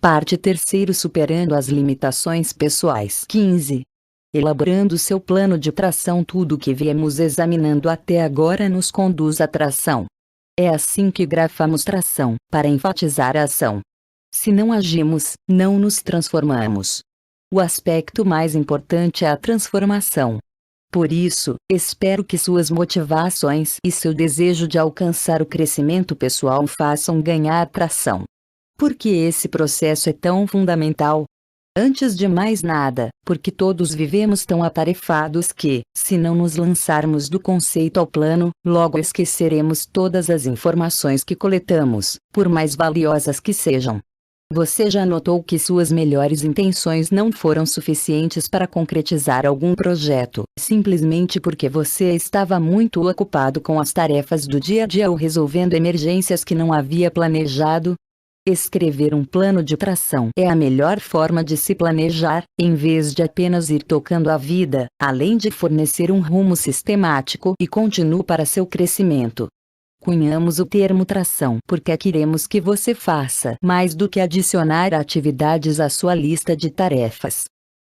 Parte 3ª, superando as limitações pessoais. 15. Elaborando seu plano de tração. Tudo que viemos examinando até agora nos conduz à tração. É assim que grafamos tração, para enfatizar a ação. Se não agimos, não nos transformamos. O aspecto mais importante é a transformação. Por isso, espero que suas motivações e seu desejo de alcançar o crescimento pessoal façam ganhar tração. Por que esse processo é tão fundamental? Antes de mais nada, porque todos vivemos tão atarefados que, se não nos lançarmos do conceito ao plano, logo esqueceremos todas as informações que coletamos, por mais valiosas que sejam. Você já notou que suas melhores intenções não foram suficientes para concretizar algum projeto, simplesmente porque você estava muito ocupado com as tarefas do dia a dia ou resolvendo emergências que não havia planejado? Escrever um plano de tração é a melhor forma de se planejar, em vez de apenas ir tocando a vida, além de fornecer um rumo sistemático e contínuo para seu crescimento. Cunhamos o termo tração porque queremos que você faça mais do que adicionar atividades à sua lista de tarefas.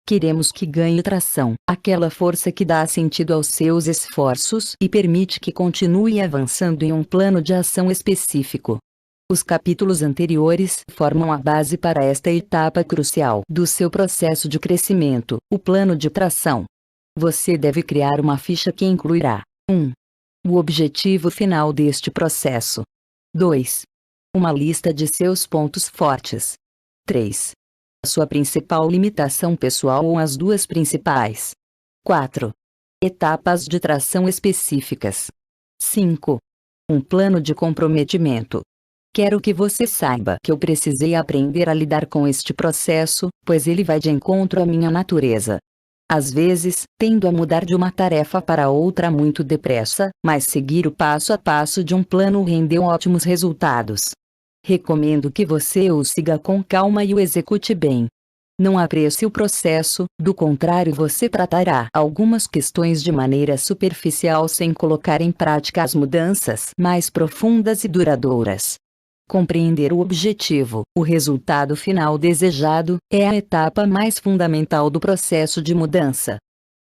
Queremos que ganhe tração, aquela força que dá sentido aos seus esforços e permite que continue avançando em um plano de ação específico. Os capítulos anteriores formam a base para esta etapa crucial do seu processo de crescimento, o plano de tração. Você deve criar uma ficha que incluirá 1. O objetivo final deste processo. 2. Uma lista de seus pontos fortes. 3. A sua principal limitação pessoal ou as duas principais. 4. Etapas de tração específicas. 5. Um plano de comprometimento. Quero que você saiba que eu precisei aprender a lidar com este processo, pois ele vai de encontro à minha natureza. Às vezes, tendo a mudar de uma tarefa para outra muito depressa, mas seguir o passo a passo de um plano rendeu ótimos resultados. Recomendo que você o siga com calma e o execute bem. Não apresse o processo, do contrário você tratará algumas questões de maneira superficial sem colocar em prática as mudanças mais profundas e duradouras. Compreender o objetivo, o resultado final desejado, é a etapa mais fundamental do processo de mudança.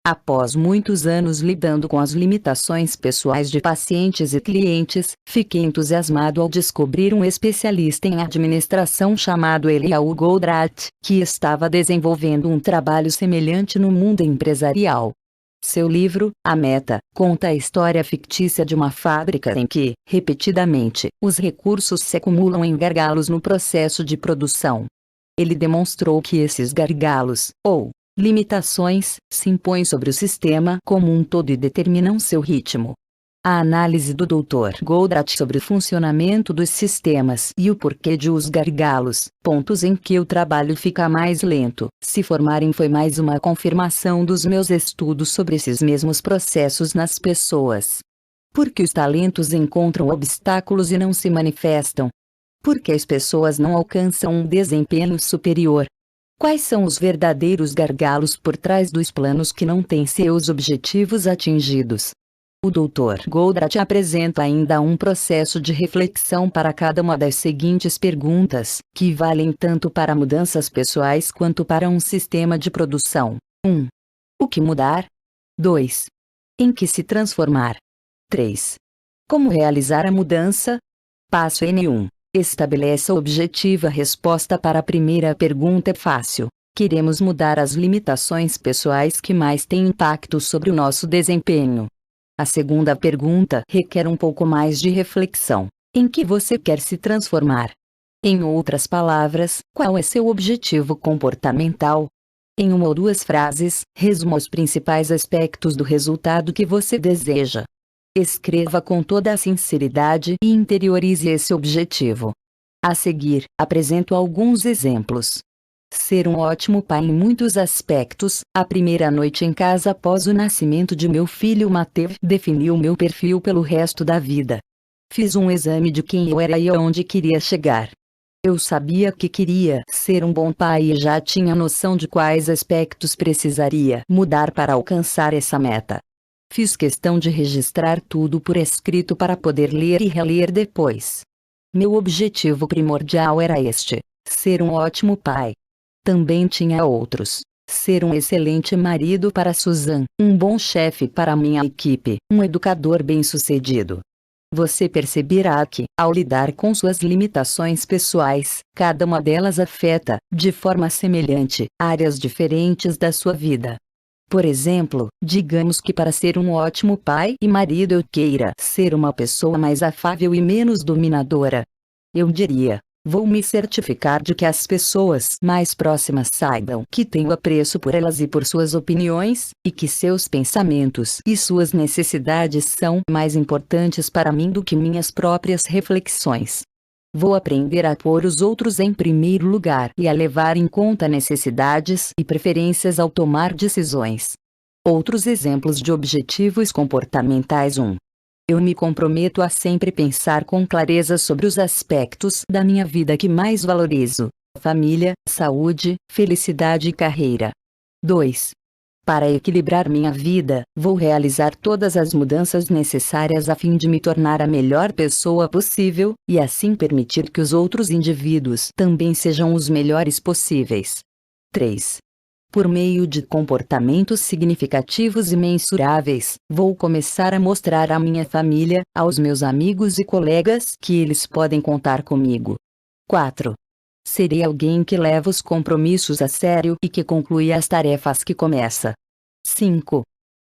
Após muitos anos lidando com as limitações pessoais de pacientes e clientes, fiquei entusiasmado ao descobrir um especialista em administração chamado Eliyahu Goldratt, que estava desenvolvendo um trabalho semelhante no mundo empresarial. Seu livro, A Meta, conta a história fictícia de uma fábrica em que, repetidamente, os recursos se acumulam em gargalos no processo de produção. Ele demonstrou que esses gargalos, ou limitações, se impõem sobre o sistema como um todo e determinam seu ritmo. A análise do Dr. Goldratt sobre o funcionamento dos sistemas e o porquê de os gargalos, pontos em que o trabalho fica mais lento, se formarem foi mais uma confirmação dos meus estudos sobre esses mesmos processos nas pessoas. Por que os talentos encontram obstáculos e não se manifestam? Por que as pessoas não alcançam um desempenho superior? Quais são os verdadeiros gargalos por trás dos planos que não têm seus objetivos atingidos? O Dr. Goldratt apresenta ainda um processo de reflexão para cada uma das seguintes perguntas, que valem tanto para mudanças pessoais quanto para um sistema de produção. 1. O que mudar? 2. Em que se transformar? 3. Como realizar a mudança? Passo N1. Estabeleça objetiva. A resposta para a primeira pergunta é fácil. Queremos mudar as limitações pessoais que mais têm impacto sobre o nosso desempenho. A segunda pergunta requer um pouco mais de reflexão. Em que você quer se transformar? Em outras palavras, qual é seu objetivo comportamental? Em uma ou duas frases, resuma os principais aspectos do resultado que você deseja. Escreva com toda a sinceridade e interiorize esse objetivo. A seguir, apresento alguns exemplos. Ser um ótimo pai em muitos aspectos. A primeira noite em casa após o nascimento de meu filho Mateus definiu meu perfil pelo resto da vida. Fiz um exame de quem eu era e aonde queria chegar. Eu sabia que queria ser um bom pai e já tinha noção de quais aspectos precisaria mudar para alcançar essa meta. Fiz questão de registrar tudo por escrito para poder ler e reler depois. Meu objetivo primordial era este: ser um ótimo pai. Também tinha outros. Ser um excelente marido para Susan, um bom chefe para minha equipe, um educador bem-sucedido. Você perceberá que, ao lidar com suas limitações pessoais, cada uma delas afeta, de forma semelhante, áreas diferentes da sua vida. Por exemplo, digamos que para ser um ótimo pai e marido eu queira ser uma pessoa mais afável e menos dominadora. Eu diria: vou me certificar de que as pessoas mais próximas saibam que tenho apreço por elas e por suas opiniões, e que seus pensamentos e suas necessidades são mais importantes para mim do que minhas próprias reflexões. Vou aprender a pôr os outros em primeiro lugar e a levar em conta necessidades e preferências ao tomar decisões. Outros exemplos de objetivos comportamentais: 1. Eu me comprometo a sempre pensar com clareza sobre os aspectos da minha vida que mais valorizo: família, saúde, felicidade e carreira. 2. Para equilibrar minha vida, vou realizar todas as mudanças necessárias a fim de me tornar a melhor pessoa possível, e assim permitir que os outros indivíduos também sejam os melhores possíveis. 3. Por meio de comportamentos significativos e mensuráveis, vou começar a mostrar à minha família, aos meus amigos e colegas, que eles podem contar comigo. 4. Serei alguém que leva os compromissos a sério e que conclui as tarefas que começa. 5.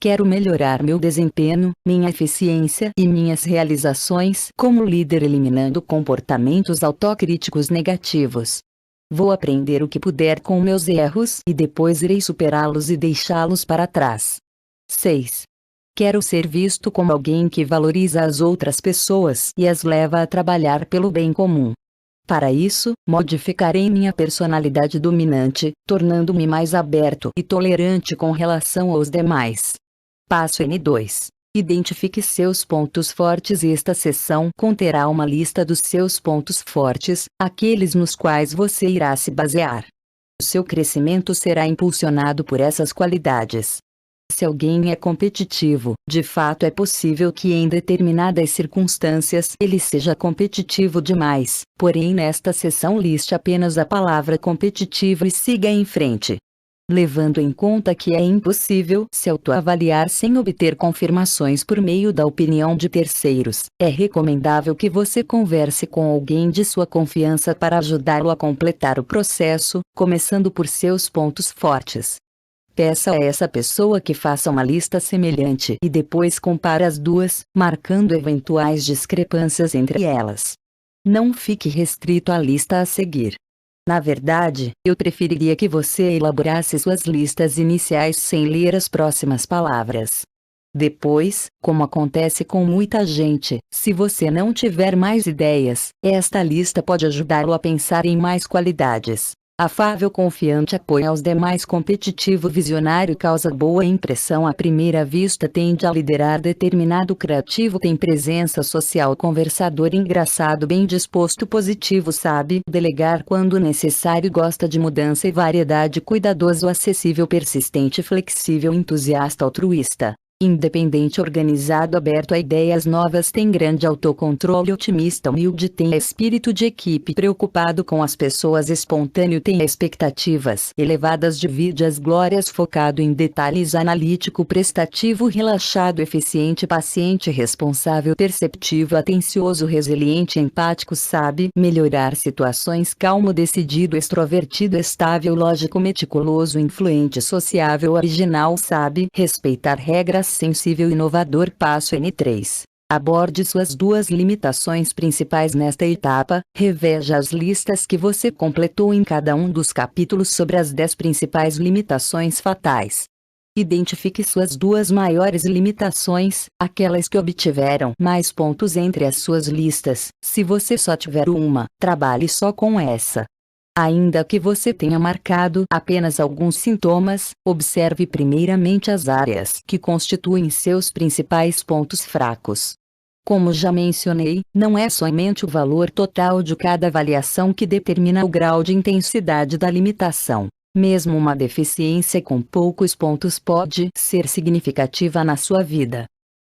Quero melhorar meu desempenho, minha eficiência e minhas realizações como líder, eliminando comportamentos autocríticos negativos. Vou aprender o que puder com meus erros e depois irei superá-los e deixá-los para trás. 6. Quero ser visto como alguém que valoriza as outras pessoas e as leva a trabalhar pelo bem comum. Para isso, modificarei minha personalidade dominante, tornando-me mais aberto e tolerante com relação aos demais. Passo N2. Identifique seus pontos fortes e esta seção conterá uma lista dos seus pontos fortes, aqueles nos quais você irá se basear. O seu crescimento será impulsionado por essas qualidades. Se alguém é competitivo, de fato é possível que em determinadas circunstâncias ele seja competitivo demais, porém nesta seção liste apenas a palavra competitivo e siga em frente. Levando em conta que é impossível se autoavaliar sem obter confirmações por meio da opinião de terceiros, é recomendável que você converse com alguém de sua confiança para ajudá-lo a completar o processo, começando por seus pontos fortes. Peça a essa pessoa que faça uma lista semelhante e depois compare as duas, marcando eventuais discrepâncias entre elas. Não fique restrito à lista a seguir. Na verdade, eu preferiria que você elaborasse suas listas iniciais sem ler as próximas palavras. Depois, como acontece com muita gente, se você não tiver mais ideias, esta lista pode ajudá-lo a pensar em mais qualidades. Afável, confiante, apoia aos demais, competitivo, visionário, causa boa impressão à primeira vista, tende a liderar, determinado, criativo, tem presença social, conversador, engraçado, bem disposto, positivo, sabe delegar quando necessário, gosta de mudança e variedade, cuidadoso, acessível, persistente, flexível, entusiasta, altruísta, independente, organizado, aberto a ideias novas, tem grande autocontrole, otimista, humilde, tem espírito de equipe, preocupado com as pessoas, espontâneo, tem expectativas elevadas, divide as glórias, focado em detalhes, analítico, prestativo, relaxado, eficiente, paciente, responsável, perceptivo, atencioso, resiliente, empático, sabe melhorar situações, calmo, decidido, extrovertido, estável, lógico, meticuloso, influente, sociável, original, sabe respeitar regras, sensível, inovador. Passo N3. Aborde suas duas limitações principais nesta etapa, reveja as listas que você completou em cada um dos capítulos sobre as 10 principais limitações fatais. Identifique suas duas maiores limitações, aquelas que obtiveram mais pontos entre as suas listas. Se você só tiver uma, trabalhe só com essa. Ainda que você tenha marcado apenas alguns sintomas, observe primeiramente as áreas que constituem seus principais pontos fracos. Como já mencionei, não é somente o valor total de cada avaliação que determina o grau de intensidade da limitação. Mesmo uma deficiência com poucos pontos pode ser significativa na sua vida.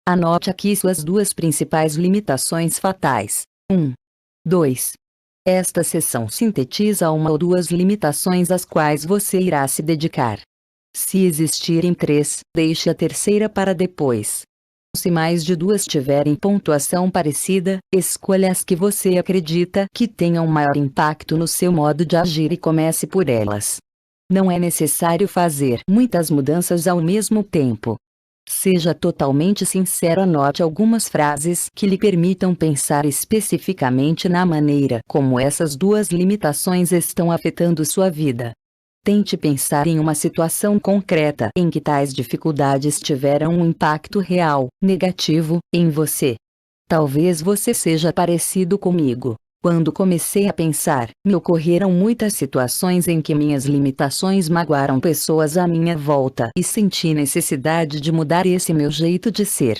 Anote aqui suas duas principais limitações fatais. 1. 2. Esta sessão sintetiza uma ou duas limitações às quais você irá se dedicar. Se existirem três, deixe a terceira para depois. Se mais de duas tiverem pontuação parecida, escolha as que você acredita que tenham maior impacto no seu modo de agir e comece por elas. Não é necessário fazer muitas mudanças ao mesmo tempo. Seja totalmente sincero, anote algumas frases que lhe permitam pensar especificamente na maneira como essas duas limitações estão afetando sua vida. Tente pensar em uma situação concreta em que tais dificuldades tiveram um impacto real, negativo, em você. Talvez você seja parecido comigo. Quando comecei a pensar, me ocorreram muitas situações em que minhas limitações magoaram pessoas à minha volta e senti necessidade de mudar esse meu jeito de ser.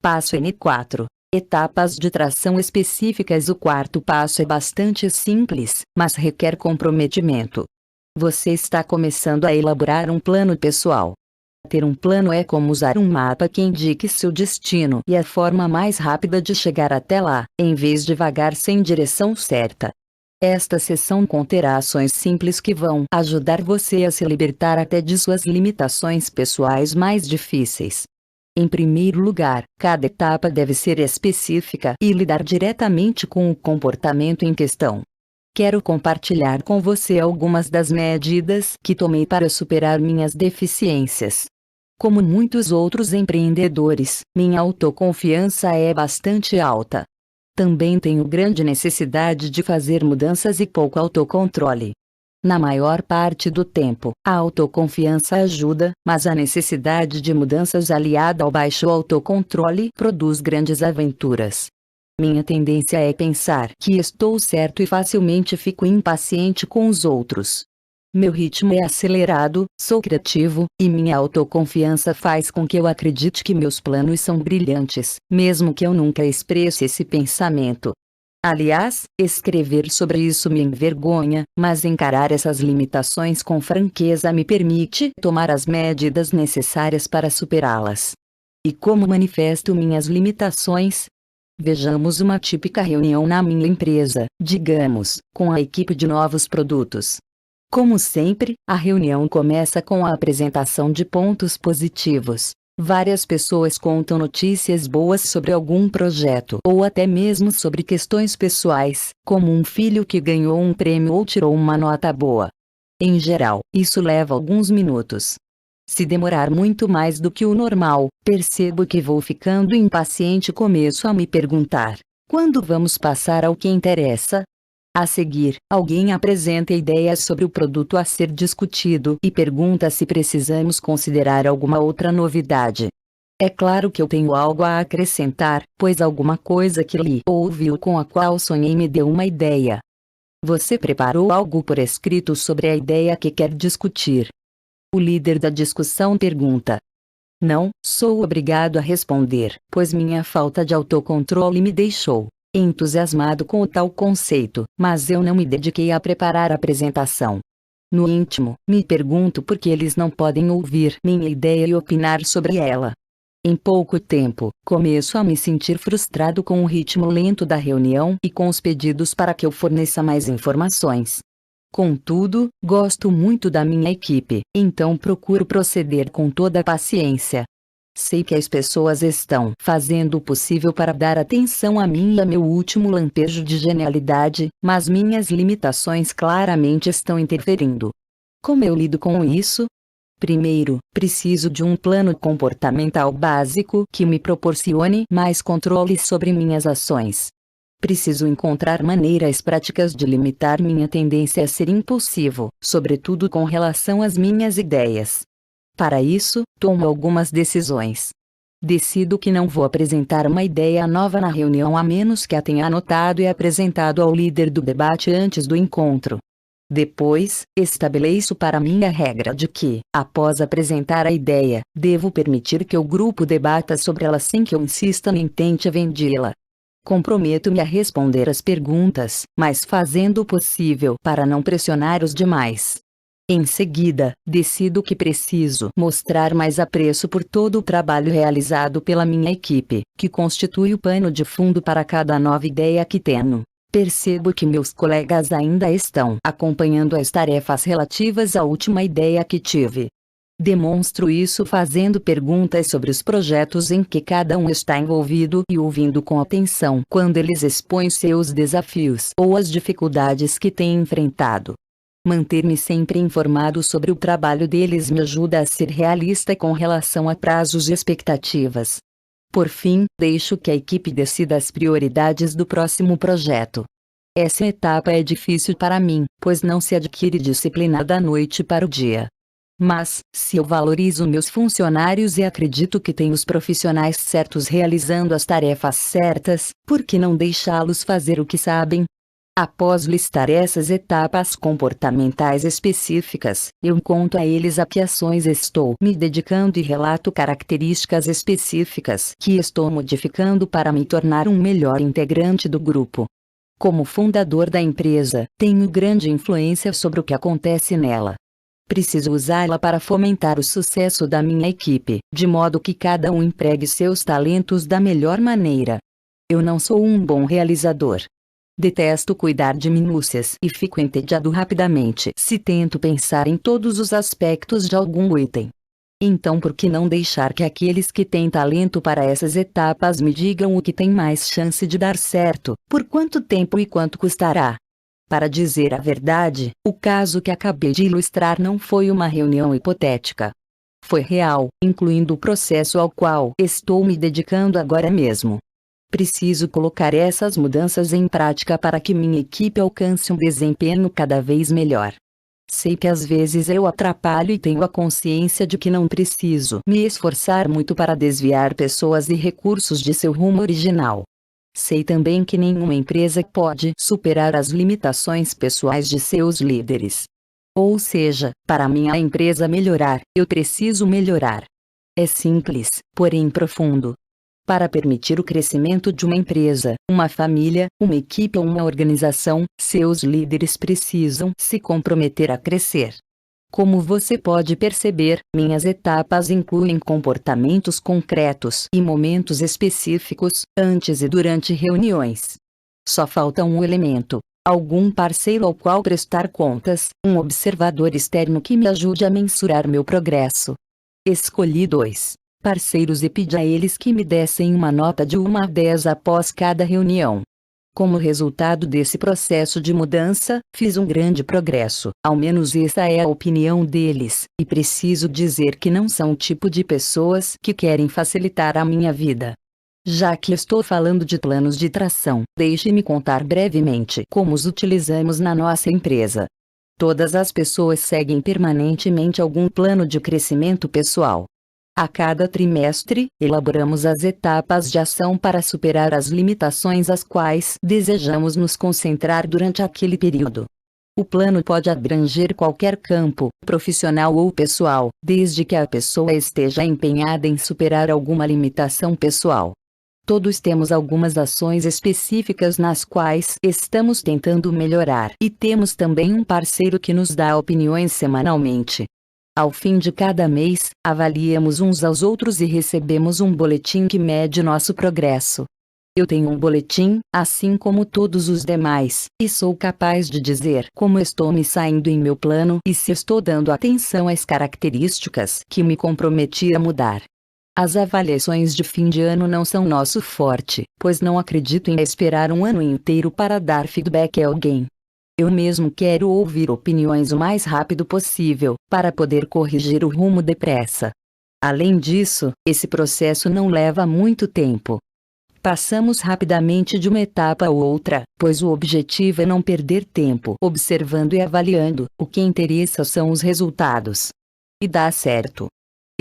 Passo N4. Etapas de tração específicas. O quarto passo é bastante simples, mas requer comprometimento. Você está começando a elaborar um plano pessoal. Ter um plano é como usar um mapa que indique seu destino e a forma mais rápida de chegar até lá, em vez de vagar sem direção certa. Esta sessão conterá ações simples que vão ajudar você a se libertar até de suas limitações pessoais mais difíceis. Em primeiro lugar, cada etapa deve ser específica e lidar diretamente com o comportamento em questão. Quero compartilhar com você algumas das medidas que tomei para superar minhas deficiências. Como muitos outros empreendedores, minha autoconfiança é bastante alta. Também tenho grande necessidade de fazer mudanças e pouco autocontrole. Na maior parte do tempo, a autoconfiança ajuda, mas a necessidade de mudanças aliada ao baixo autocontrole produz grandes aventuras. Minha tendência é pensar que estou certo e facilmente fico impaciente com os outros. Meu ritmo é acelerado, sou criativo, e minha autoconfiança faz com que eu acredite que meus planos são brilhantes, mesmo que eu nunca expresse esse pensamento. Aliás, escrever sobre isso me envergonha, mas encarar essas limitações com franqueza me permite tomar as medidas necessárias para superá-las. E como manifesto minhas limitações? Vejamos uma típica reunião na minha empresa, digamos, com a equipe de novos produtos. Como sempre, a reunião começa com a apresentação de pontos positivos. Várias pessoas contam notícias boas sobre algum projeto ou até mesmo sobre questões pessoais, como um filho que ganhou um prêmio ou tirou uma nota boa. Em geral, isso leva alguns minutos. Se demorar muito mais do que o normal, percebo que vou ficando impaciente e começo a me perguntar: quando vamos passar ao que interessa? A seguir, alguém apresenta ideias sobre o produto a ser discutido e pergunta se precisamos considerar alguma outra novidade. É claro que eu tenho algo a acrescentar, pois alguma coisa que li ou ouviu com a qual sonhei me deu uma ideia. Você preparou algo por escrito sobre a ideia que quer discutir? O líder da discussão pergunta. Não, sou obrigado a responder, pois minha falta de autocontrole me deixou entusiasmado com o tal conceito, mas eu não me dediquei a preparar a apresentação. No íntimo, me pergunto por que eles não podem ouvir minha ideia e opinar sobre ela. Em pouco tempo, começo a me sentir frustrado com o ritmo lento da reunião e com os pedidos para que eu forneça mais informações. Contudo, gosto muito da minha equipe, então procuro proceder com toda a paciência. Sei que as pessoas estão fazendo o possível para dar atenção a mim e a meu último lampejo de genialidade, mas minhas limitações claramente estão interferindo. Como eu lido com isso? Primeiro, preciso de um plano comportamental básico que me proporcione mais controle sobre minhas ações. Preciso encontrar maneiras práticas de limitar minha tendência a ser impulsivo, sobretudo com relação às minhas ideias. Para isso, tomo algumas decisões. Decido que não vou apresentar uma ideia nova na reunião a menos que a tenha anotado e apresentado ao líder do debate antes do encontro. Depois, estabeleço para mim a regra de que, após apresentar a ideia, devo permitir que o grupo debata sobre ela sem que eu insista nem tente vendê-la. Comprometo-me a responder as perguntas, mas fazendo o possível para não pressionar os demais. Em seguida, decido que preciso mostrar mais apreço por todo o trabalho realizado pela minha equipe, que constitui o pano de fundo para cada nova ideia que tenho. Percebo que meus colegas ainda estão acompanhando as tarefas relativas à última ideia que tive. Demonstro isso fazendo perguntas sobre os projetos em que cada um está envolvido e ouvindo com atenção quando eles expõem seus desafios ou as dificuldades que têm enfrentado. Manter-me sempre informado sobre o trabalho deles me ajuda a ser realista com relação a prazos e expectativas. Por fim, deixo que a equipe decida as prioridades do próximo projeto. Essa etapa é difícil para mim, pois não se adquire disciplina da noite para o dia. Mas, se eu valorizo meus funcionários e acredito que tenho os profissionais certos realizando as tarefas certas, por que não deixá-los fazer o que sabem? Após listar essas etapas comportamentais específicas, eu conto a eles a que ações estou me dedicando e relato características específicas que estou modificando para me tornar um melhor integrante do grupo. Como fundador da empresa, tenho grande influência sobre o que acontece nela. Preciso usá-la para fomentar o sucesso da minha equipe, de modo que cada um empregue seus talentos da melhor maneira. Eu não sou um bom realizador. Detesto cuidar de minúcias e fico entediado rapidamente se tento pensar em todos os aspectos de algum item. Então por que não deixar que aqueles que têm talento para essas etapas me digam o que tem mais chance de dar certo, por quanto tempo e quanto custará? Para dizer a verdade, o caso que acabei de ilustrar não foi uma reunião hipotética. Foi real, incluindo o processo ao qual estou me dedicando agora mesmo. Preciso colocar essas mudanças em prática para que minha equipe alcance um desempenho cada vez melhor. Sei que às vezes eu atrapalho e tenho a consciência de que não preciso me esforçar muito para desviar pessoas e recursos de seu rumo original. Sei também que nenhuma empresa pode superar as limitações pessoais de seus líderes. Ou seja, para minha empresa melhorar, eu preciso melhorar. É simples, porém profundo. Para permitir o crescimento de uma empresa, uma família, uma equipe ou uma organização, seus líderes precisam se comprometer a crescer. Como você pode perceber, minhas etapas incluem comportamentos concretos e momentos específicos, antes e durante reuniões. Só falta um elemento: algum parceiro ao qual prestar contas, um observador externo que me ajude a mensurar meu progresso. Escolhi 2 parceiros e pedi a eles que me dessem uma nota de 1 a 10 após cada reunião. Como resultado desse processo de mudança, fiz um grande progresso, ao menos essa é a opinião deles, e preciso dizer que não são o tipo de pessoas que querem facilitar a minha vida. Já que estou falando de planos de tração, deixe-me contar brevemente como os utilizamos na nossa empresa. Todas as pessoas seguem permanentemente algum plano de crescimento pessoal. A cada trimestre, elaboramos as etapas de ação para superar as limitações às quais desejamos nos concentrar durante aquele período. O plano pode abranger qualquer campo, profissional ou pessoal, desde que a pessoa esteja empenhada em superar alguma limitação pessoal. Todos temos algumas ações específicas nas quais estamos tentando melhorar e temos também um parceiro que nos dá opiniões semanalmente. Ao fim de cada mês, avaliamos uns aos outros e recebemos um boletim que mede nosso progresso. Eu tenho um boletim, assim como todos os demais, e sou capaz de dizer como estou me saindo em meu plano e se estou dando atenção às características que me comprometi a mudar. As avaliações de fim de ano não são nosso forte, pois não acredito em esperar um ano inteiro para dar feedback a alguém. Eu mesmo quero ouvir opiniões o mais rápido possível, para poder corrigir o rumo depressa. Além disso, esse processo não leva muito tempo. Passamos rapidamente de uma etapa a outra, pois o objetivo é não perder tempo observando e avaliando, o que interessa são os resultados. E dá certo.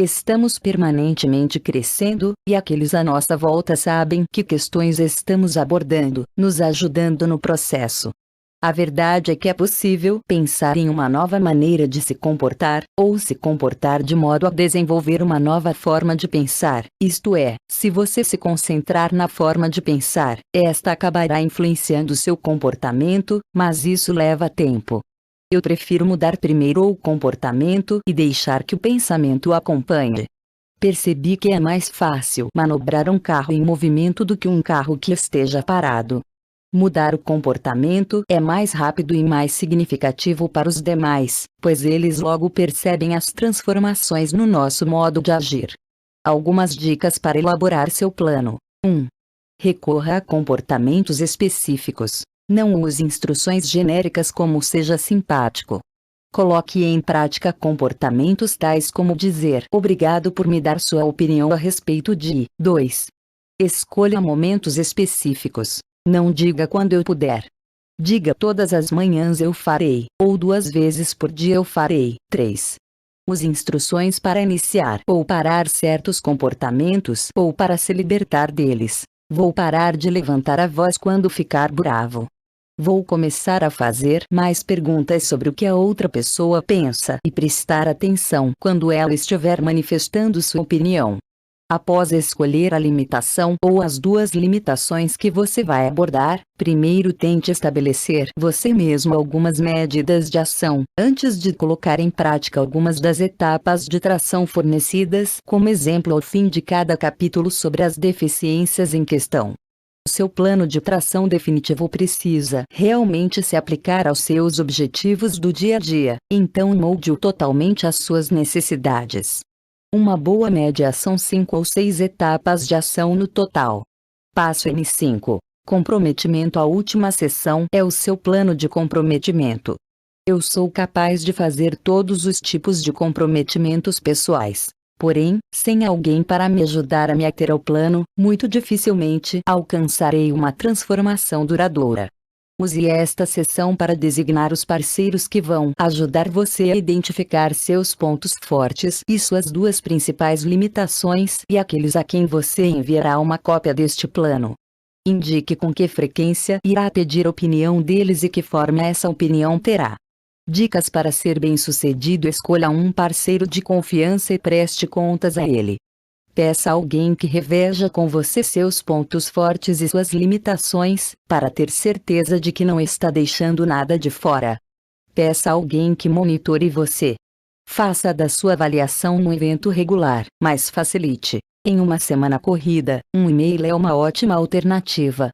Estamos permanentemente crescendo, e aqueles à nossa volta sabem que questões estamos abordando, nos ajudando no processo. A verdade é que é possível pensar em uma nova maneira de se comportar, ou se comportar de modo a desenvolver uma nova forma de pensar, isto é, se você se concentrar na forma de pensar, esta acabará influenciando seu comportamento, mas isso leva tempo. Eu prefiro mudar primeiro o comportamento e deixar que o pensamento o acompanhe. Percebi que é mais fácil manobrar um carro em movimento do que um carro que esteja parado. Mudar o comportamento é mais rápido e mais significativo para os demais, pois eles logo percebem as transformações no nosso modo de agir. Algumas dicas para elaborar seu plano. 1. Recorra a comportamentos específicos. Não use instruções genéricas como seja simpático. Coloque em prática comportamentos tais como dizer obrigado por me dar sua opinião a respeito de. 2. Escolha momentos específicos. Não diga quando eu puder. Diga todas as manhãs eu farei, ou 2 vezes por dia eu farei. 3. Use instruções para iniciar ou parar certos comportamentos ou para se libertar deles. Vou parar de levantar a voz quando ficar bravo. Vou começar a fazer mais perguntas sobre o que a outra pessoa pensa e prestar atenção quando ela estiver manifestando sua opinião. Após escolher a limitação ou as 2 limitações que você vai abordar, primeiro tente estabelecer você mesmo algumas medidas de ação, antes de colocar em prática algumas das etapas de tração fornecidas como exemplo ao fim de cada capítulo sobre as deficiências em questão. Seu plano de tração definitivo precisa realmente se aplicar aos seus objetivos do dia a dia, então molde-o totalmente às suas necessidades. Uma boa média são 5 ou 6 etapas de ação no total. Passo N5. Comprometimento. A última seção é o seu plano de comprometimento. Eu sou capaz de fazer todos os tipos de comprometimentos pessoais. Porém, sem alguém para me ajudar a me ater ao plano, muito dificilmente alcançarei uma transformação duradoura. Use esta seção para designar os parceiros que vão ajudar você a identificar seus pontos fortes e suas 2 principais limitações e aqueles a quem você enviará uma cópia deste plano. Indique com que frequência irá pedir a opinião deles e que forma essa opinião terá. Dicas para ser bem-sucedido: escolha um parceiro de confiança e preste contas a ele. Peça a alguém que reveja com você seus pontos fortes e suas limitações, para ter certeza de que não está deixando nada de fora. Peça a alguém que monitore você. Faça da sua avaliação um evento regular, mas facilite. Em uma semana corrida, um e-mail é uma ótima alternativa.